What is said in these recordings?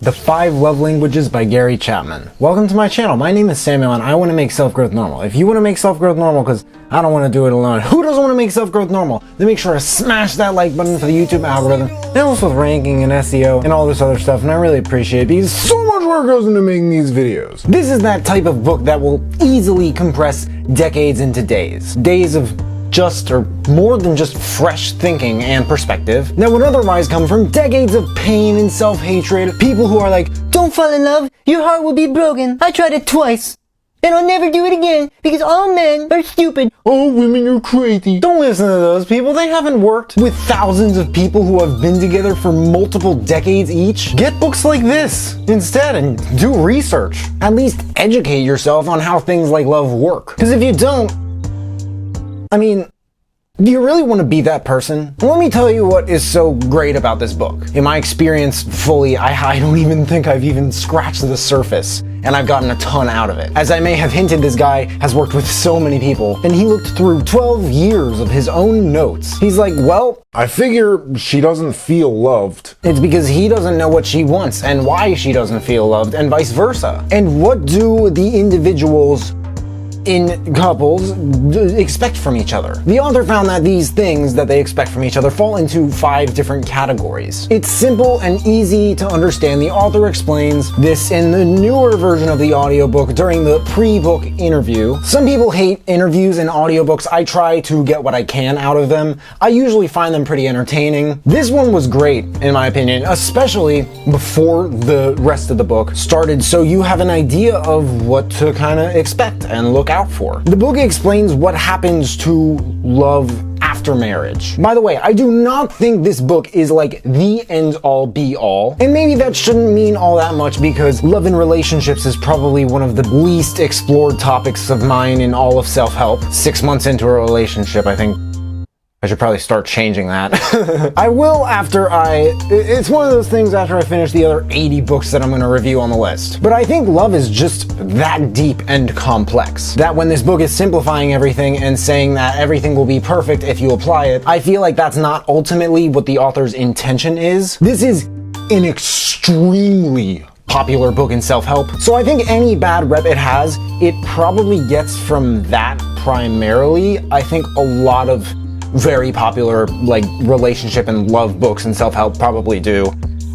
The 5 Love Languages by Gary Chapman. Welcome to my channel. My name is Samuel and I want to make self-growth normal. If you want to make self-growth normal, because I don't want to do it alone. Who doesn't want to make self-growth normal? Then make sure to smash that like button for the YouTube algorithm. It helps with ranking and SEO and all this other stuff, and I really appreciate it because so much work goes into making these videos. This is that type of book that will easily compress decades into days. Days of just or more than just fresh thinking and perspective that would otherwise come from decades of pain and self-hatred. People who are like, don't fall in love, your heart will be broken. I tried it twice, and I'll never do it again because all men are stupid. All women are crazy. Don't listen to those people. They haven't worked with thousands of people who have been together for multiple decades each. Get books like this instead and do research. At least educate yourself on how things like love work. Because if you don't, I mean, do you really want to be that person? Let me tell you what is so great about this book. In my experience fully, I don't even think I've even scratched the surface, and I've gotten a ton out of it. As I may have hinted, this guy has worked with so many people, and he looked through 12 years of his own notes. He's like, well, I figure she doesn't feel loved. It's because he doesn't know what she wants and why she doesn't feel loved, and vice versa. And what do the individuals in couples expect from each other? The author found that these things that they expect from each other fall into 5 different categories. It's simple and easy to understand. The author explains this in the newer version of the audiobook during the pre-book interview. Some people hate interviews and audiobooks. I try to get what I can out of them. I usually find them pretty entertaining. This one was great, in my opinion, especially before the rest of the book started, so you have an idea of what to kind of expect and look out for. The book explains what happens to love after marriage. By the way, I do not think this book is like the end-all be-all, and maybe that shouldn't mean all that much because love in relationships is probably one of the least explored topics of mine in all of self-help. 6 months into a relationship, I think I should probably start changing that. I will it's one of those things after I finish the other 80 books that I'm going to review on the list. But I think love is just that deep and complex, that when this book is simplifying everything and saying that everything will be perfect if you apply it, I feel like that's not ultimately what the author's intention is. This is an extremely popular book in self-help, so I think any bad rep it has, it probably gets from that primarily. I think a lot of very popular like relationship and love books and self-help probably do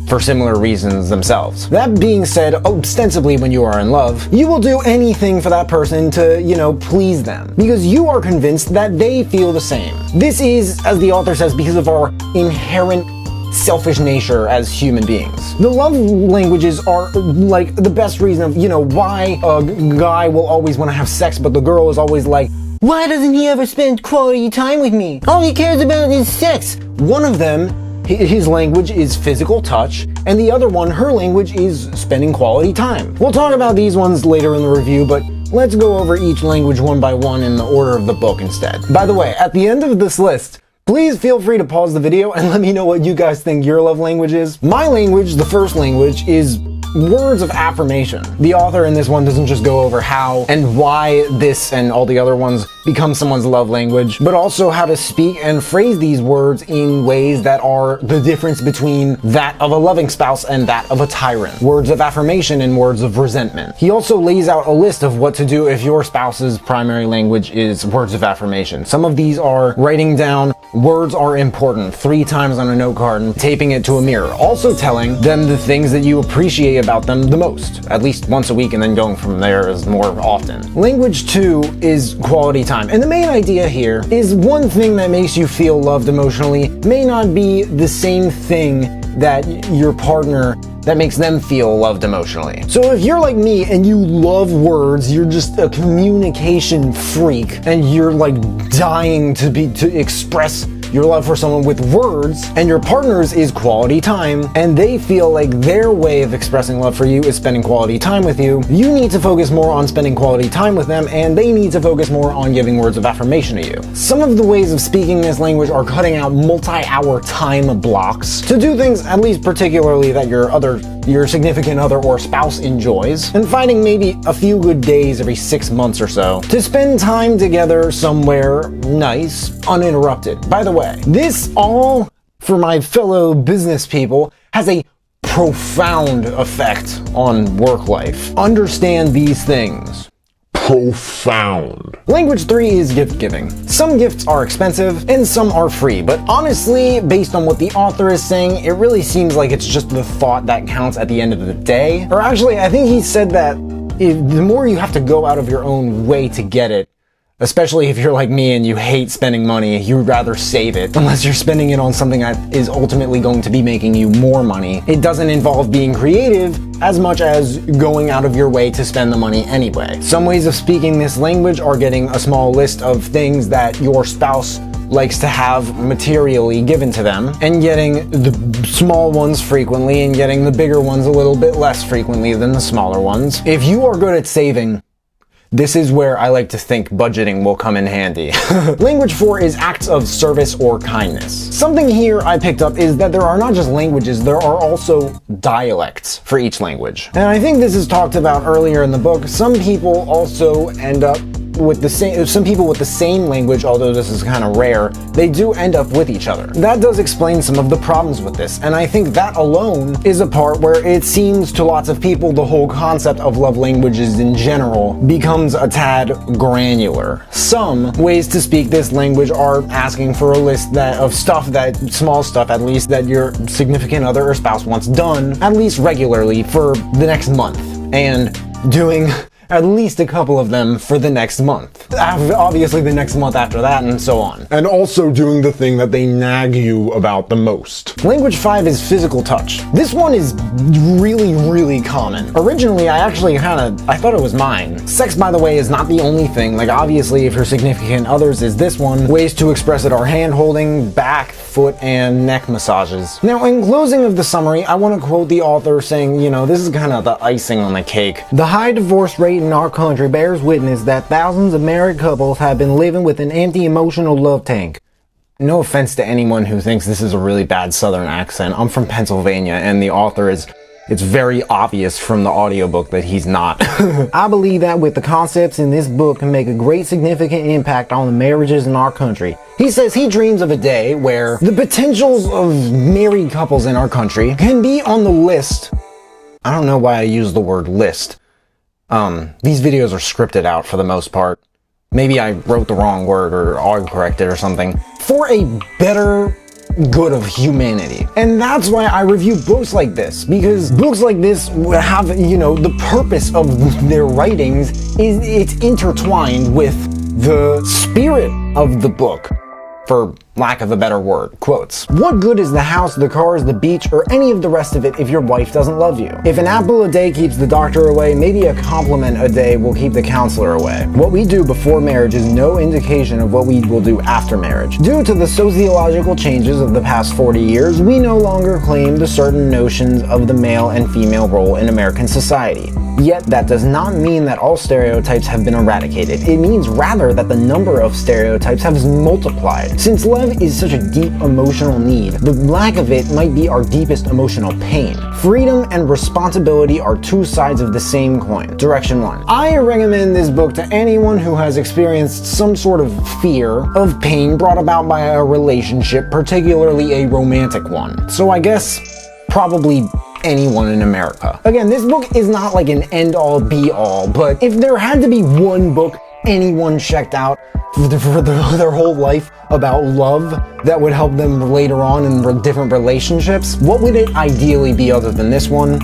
for similar reasons themselves. That being said, ostensibly when you are in love, you will do anything for that person to, please them, because you are convinced that they feel the same. This is, as the author says, because of our inherent selfish nature as human beings. The love languages are like the best reason of, why a guy will always want to have sex, but the girl is always like, why doesn't he ever spend quality time with me? All he cares about is sex. One of them, his language is physical touch, and the other one, her language is spending quality time. We'll talk about these ones later in the review, but let's go over each language one by one in the order of the book instead. By the way, at the end of this list, please feel free to pause the video and let me know what you guys think your love language is. My language, the first language, is words of affirmation. The author in this one doesn't just go over how and why this and all the other ones become someone's love language, but also how to speak and phrase these words in ways that are the difference between that of a loving spouse and that of a tyrant. Words of affirmation and words of resentment. He also lays out a list of what to do if your spouse's primary language is words of affirmation. Some of these are writing down words are important 3 times on a note card and taping it to a mirror. Also telling them the things that you appreciate about them the most, at least once a week, and then going from there is more often. Language 2 is quality time. And the main idea here is one thing that makes you feel loved emotionally may not be the same thing that your partner that makes them feel loved emotionally. So if you're like me and you love words, you're just a communication freak, and you're like dying to express your love for someone with words, and your partner's is quality time, and they feel like their way of expressing love for you is spending quality time with you, you need to focus more on spending quality time with them, and they need to focus more on giving words of affirmation to you. Some of the ways of speaking this language are cutting out multi-hour time blocks to do things, at least particularly that your significant other or spouse enjoys, and finding maybe a few good days every 6 months or so to spend time together somewhere nice, uninterrupted. By the way, this all, for my fellow business people, has a profound effect on work life. Understand these things. Profound. Language 3 is gift giving. Some gifts are expensive and some are free, but honestly, based on what the author is saying, it really seems like it's just the thought that counts at the end of the day. Or actually, I think he said that the more you have to go out of your own way to get it, especially if you're like me and you hate spending money, you would rather save it, unless you're spending it on something that is ultimately going to be making you more money. It doesn't involve being creative as much as going out of your way to spend the money anyway. Some ways of speaking this language are getting a small list of things that your spouse likes to have materially given to them, and getting the small ones frequently and getting the bigger ones a little bit less frequently than the smaller ones. If you are good at saving, this is where I like to think budgeting will come in handy. Language 4 is acts of service or kindness. Something here I picked up is that there are not just languages, there are also dialects for each language. And I think this is talked about earlier in the book. Some people also end up with the same language, although this is kind of rare, they do end up with each other. That does explain some of the problems with this, and I think that alone is a part where it seems to lots of people the whole concept of love languages in general becomes a tad granular. Some ways to speak this language are asking for a list of small stuff at least, that your significant other or spouse wants done at least regularly for the next month, and doing at least a couple of them for the next month. Obviously the next month after that, and so on. And also doing the thing that they nag you about the most. Language 5 is physical touch. This one is really, really common. Originally, I thought it was mine. Sex, by the way, is not the only thing. Like, obviously, if your significant others is this one, ways to express it are hand holding, back, foot, and neck massages. Now, in closing of the summary, I want to quote the author saying, this is kind of the icing on the cake. The high divorce rate in our country bears witness that thousands of married couples have been living with an empty emotional love tank. No offense to anyone who thinks this is a really bad southern accent. I'm from Pennsylvania, and the author it's very obvious from the audiobook that he's not. I believe that with the concepts in this book can make a great significant impact on the marriages in our country. He says he dreams of a day where the potentials of married couples in our country can be on the list. I don't know why I use the word list. These videos are scripted out for the most part. Maybe I wrote the wrong word or autocorrected or something. For a better good of humanity. And that's why I review books like this, because books like this have, the purpose of their writings is it's intertwined with the spirit of the book, for lack of a better word, quotes. What good is the house, the cars, the beach, or any of the rest of it if your wife doesn't love you? If an apple a day keeps the doctor away, maybe a compliment a day will keep the counselor away. What we do before marriage is no indication of what we will do after marriage. Due to the sociological changes of the past 40 years, we no longer claim the certain notions of the male and female role in American society. Yet that does not mean that all stereotypes have been eradicated. It means rather that the number of stereotypes has multiplied. Since love is such a deep emotional need, the lack of it might be our deepest emotional pain. Freedom and responsibility are two sides of the same coin. Direction 1. I recommend this book to anyone who has experienced some sort of fear of pain brought about by a relationship, particularly a romantic one. So I guess probably anyone in America. Again, this book is not like an end-all be-all, but if there had to be one book anyone checked out for their whole life about love that would help them later on in different relationships, what would it ideally be other than this one?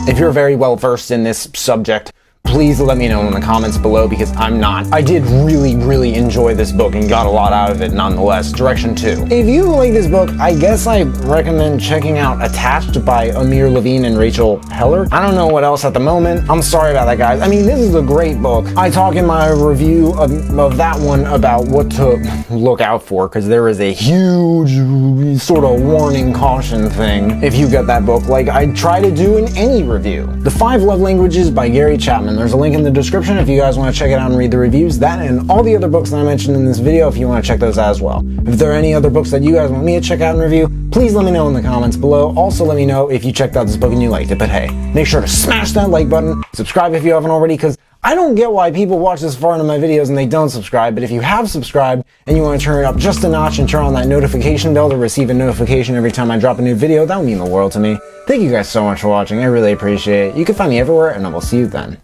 If you're very well versed in this subject, please let me know in the comments below, because I'm not. I did really, really enjoy this book and got a lot out of it nonetheless. Direction 2. If you like this book, I guess I recommend checking out Attached by Amir Levine and Rachel Heller. I don't know what else at the moment. I'm sorry about that, guys. I mean, this is a great book. I talk in my review of that one about what to look out for, because there is a huge sort of warning caution thing if you get that book, like I try to do in any review. The 5 Love Languages by Gary Chapman. There's a link in the description if you guys want to check it out and read the reviews. That and all the other books that I mentioned in this video if you want to check those out as well. If there are any other books that you guys want me to check out and review, please let me know in the comments below. Also let me know if you checked out this book and you liked it. But hey, make sure to smash that like button, subscribe if you haven't already, because I don't get why people watch this far into my videos and they don't subscribe, but if you have subscribed and you want to turn it up just a notch and turn on that notification bell to receive a notification every time I drop a new video, that would mean the world to me. Thank you guys so much for watching. I really appreciate it. You can find me everywhere, and I will see you then.